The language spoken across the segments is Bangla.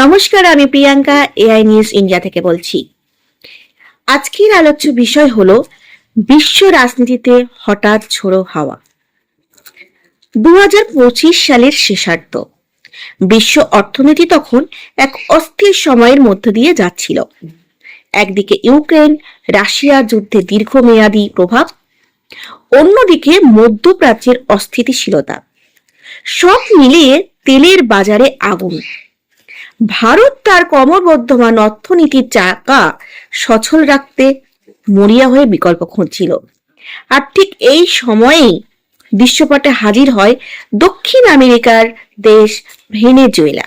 নমস্কার, আমি প্রিয়াঙ্কা এআই নিউজ ইন্ডিয়া থেকে বলছি। আজকের আলোচ্য বিষয় হলো বিশ্ব রাজনীতিতে হঠাৎ ঝোড়ো হাওয়া। 2025 সালের শেষার্ধ বিশ্ব অর্থনীতি তখন এক অস্থির সময়ের মধ্য দিয়ে যাচ্ছিল। একদিকে ইউক্রেন রাশিয়া যুদ্ধে দীর্ঘমেয়াদী প্রভাব, অন্যদিকে মধ্যপ্রাচ্যের অস্থিতিশীলতা, সব মিলিয়ে তেলের বাজারে আগুন। ভারত তার ক্রমবর্ধমান অর্থনীতির চাকা সচল রাখতে মরিয়া হয়ে বিকল্প খুঁজছিল। আর ঠিক এই সময়েই দৃশ্যপটে হাজির হয় দক্ষিণ আমেরিকার দেশ ভেনেজুয়েলা,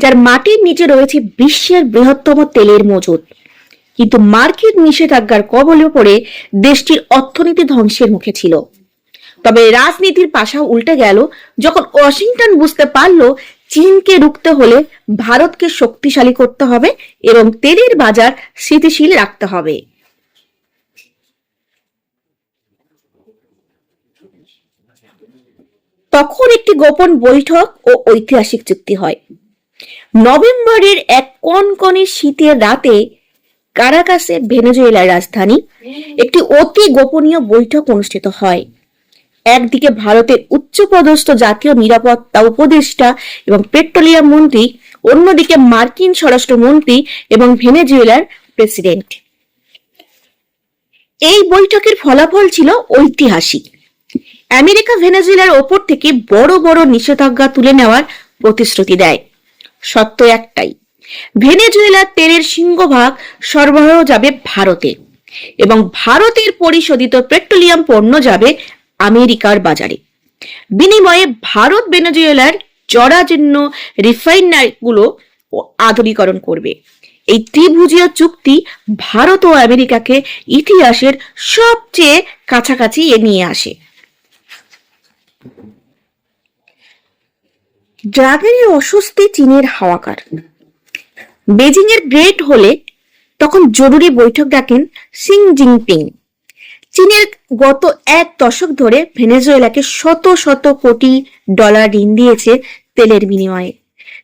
যার মাটির নিচে রয়েছে বিশ্বের বৃহত্তম তেলের মজুদ। কিন্তু মার্কিন নিষেধাজ্ঞার কবলে পড়ে দেশটির অর্থনীতি ধ্বংসের মুখে ছিল। তবে রাজনীতির পাশা উল্টে গেল যখন ওয়াশিংটন বুঝতে পারলো চীনকে রুখতে হলে ভারতকে শক্তিশালী করতে হবে এবং তেলের বাজার স্থিতিশীল রাখতে হবে। তখন একটি গোপন বৈঠক ও ঐতিহাসিক চুক্তি হয়। নভেম্বরের এক কনকনে শীতের রাতে কারাকাসে, ভেনেজুয়েলার রাজধানী, একটি অতি গোপনীয় বৈঠক অনুষ্ঠিত হয়। একদিকে ভারতের উচ্চপদস্থ জাতীয় নিরাপত্তা উপদেষ্টা এবং পেট্রোলিয়াম মন্ত্রী, অন্যদিকে মার্কিন স্বরাষ্ট্রমন্ত্রী এবং ভেনেজুয়েলার প্রেসিডেন্ট। এই বৈঠকের ফলাফল ছিল ঐতিহাসিক। আমেরিকা ভেনেজুয়েলার ওপর থেকে বড় বড় নিষেধাজ্ঞা তুলে নেওয়ার প্রতিশ্রুতি দেয়। সত্য একটাই, ভেনেজুয়েলার তেলের সিংহভাগ সরবরাহ যাবে ভারতে এবং ভারতের পরিশোধিত পেট্রোলিয়াম পণ্য যাবে আমেরিকার বাজারে। বিনিময়ে ভারত ভেনেজুয়েলার জরাজীর্ণ রিফাইনারিগুলো আধুনিকরণ করবে। এই ত্রিভুজীয় চুক্তি ভারত ও আমেরিকাকে ইতিহাসের সবচেয়ে কাছাকাছি নিয়ে আসে। ড্রাগনের অস্বস্তি চীনের হাওয়াকার। বেজিং এর গ্রেট হলে তখন জরুরি বৈঠক ডাকেন শি জিনপিং। চীনের গত এক দশক ধরে ভেনেজুয়েলাকে শত শত কোটি ডলার ঋণ দিয়েছে তেলের বিনিময়ে,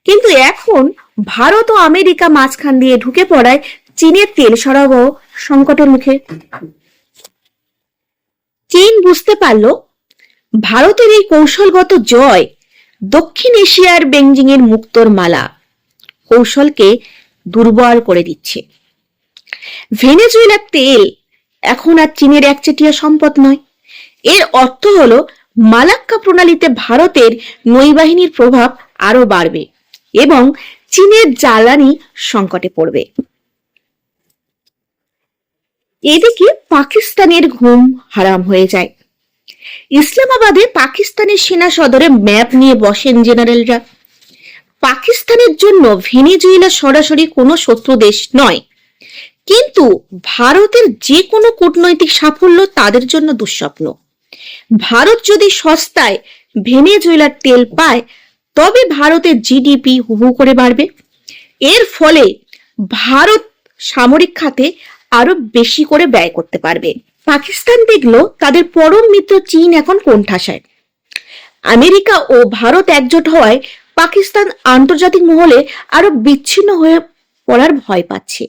কিন্তু এখন ভারত ও আমেরিকা মাঝখান দিয়ে ঢুকে পড়ায় চীনের তেল সরবরাহ সংকটের মুখে। চীন বুঝতে পারল ভারতের এই কৌশলগত জয় দক্ষিণ এশিয়ার বেজিং এর মুক্তোর মালা কৌশলকে দুর্বল করে দিচ্ছে। ভেনেজুয়েলার তেল এখন আর চীনের একচেটিয়া সম্পদ নয়। এর অর্থ হলো মালাক্কা প্রণালীতে ভারতের নৌবাহিনীর প্রভাব আরো বাড়বে এবং চীনের জ্বালানি সংকটে পড়বে। এদিকে পাকিস্তানের ঘুম হারাম হয়ে যায়। ইসলামাবাদে পাকিস্তানের সেনা সদরে ম্যাপ নিয়ে বসেন জেনারেলরা। পাকিস্তানের জন্য ভেনেজুয়েলা সরাসরি কোনো শত্রু দেশ নয়, কিন্তু ভারতের যে কোনো কূটনৈতিক সাফল্য তাদের জন্য দুঃস্বপ্ন। ভারত যদি সস্তায় ভেনেজুয়েলার তেল পায়, তবে ভারতের জিডিপি হু করে বাড়বে। এর ফলে ভারত সামরিক খাতে আরো বেশি করে ব্যয় করতে পারবে। পাকিস্তান দেখলো তাদের পরম মিত্র চীন এখন কোণঠাসায়। আমেরিকা ও ভারত একজোট হওয়ায় পাকিস্তান আন্তর্জাতিক মহলে আরো বিচ্ছিন্ন হয়ে পড়ার ভয় পাচ্ছে।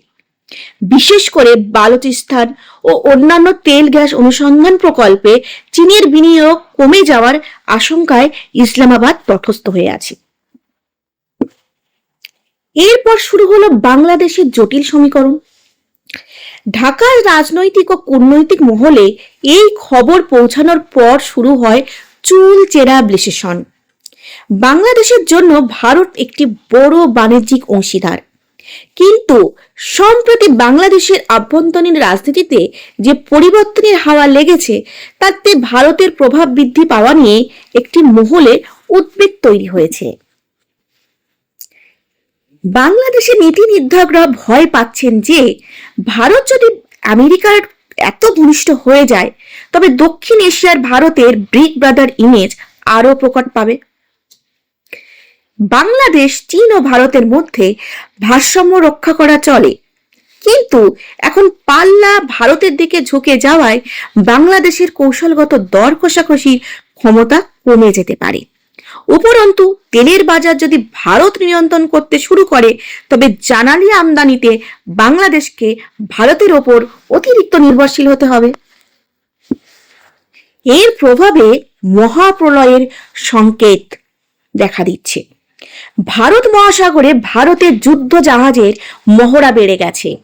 বিশেষ করে বালুচিস্তান ও অন্যান্য তেল গ্যাস অনুসন্ধান প্রকল্পে চীনের বিনিয়োগ কমে যাওয়ার আশঙ্কায় ইসলামাবাদ তটস্থ হয়ে আছে। এরপর শুরু হলো বাংলাদেশের জটিল সমীকরণ। ঢাকার রাজনৈতিক ও কূটনৈতিক মহলে এই খবর পৌঁছানোর পর শুরু হয় চুলচেরা বিশ্লেষণ। বাংলাদেশের জন্য ভারত একটি বড় বাণিজ্যিক অংশীদার, কিন্তু সম্প্রতি বাংলাদেশের আভ্যন্তরীণ রাজনীতিতে যে পরিবর্তনের হাওয়া লেগেছে, তাতে ভারতের প্রভাব বৃদ্ধি পাওয়া নিয়ে একটি মহলে উদ্বেগ তৈরি হয়েছে। বাংলাদেশের নীতি নির্ধারকরা ভয় পাচ্ছেন যে ভারত যদি আমেরিকার এত ঘনিষ্ঠ হয়ে যায়, তবে দক্ষিণ এশিয়ার ভারতের ব্রিক ব্রাদার ইমেজ আরো প্রকট পাবে। বাংলাদেশ, চীন ও ভারতের মধ্যে ভারসাম্য রক্ষা করা চলে, কিন্তু এখন পাল্লা ভারতের দিকে ঝুঁকে যাওয়ায় বাংলাদেশের কৌশলগত দর কষাকষির ক্ষমতা কমে যেতে পারে। উপরন্তু তেলের বাজার যদি ভারত নিয়ন্ত্রণ করতে শুরু করে, তবে জ্বালানি আমদানিতে বাংলাদেশকে ভারতের ওপর অতিরিক্ত নির্ভরশীল হতে হবে। এর প্রভাবে মহাপ্রলয়ের সংকেত দেখা দিচ্ছে। ভারত মহাসাগরে ভারতের যুদ্ধ জাহাজের মহড়া বেড়ে গেছে।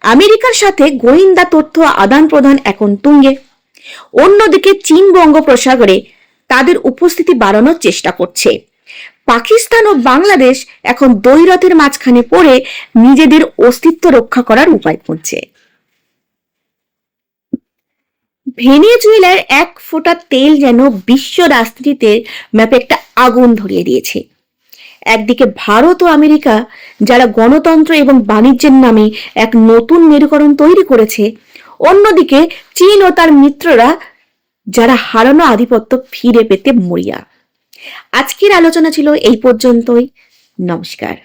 আমেরিকার সাথে গোয়েন্দা তথ্য আদান প্রদান এখন তুঙ্গে। অন্যদিকে চীন বঙ্গোপসাগরে তাদের উপস্থিতি বাড়ানোর চেষ্টা করছে। পাকিস্তান ও বাংলাদেশ এখন দ্বৈরথের মাঝখানে পড়ে নিজেদের অস্তিত্ব রক্ষা করার উপায় খুঁজছে। ভেনেজুয়েলার এক ফোঁটা তেল যেন বিশ্ব রাজনীতিতে ম্যাপে একটা আগুন ধরিয়ে দিয়েছে। একদিকে ভারত ও আমেরিকা, যারা গণতন্ত্র এবং বাণিজ্যের নামে এক নতুন মেরুকরণ তৈরি করেছে, অন্যদিকে চীন ও তার মিত্ররা, যারা হারানো আধিপত্য ফিরে পেতে মরিয়া। আজকের আলোচনা ছিল এই পর্যন্তই। নমস্কার।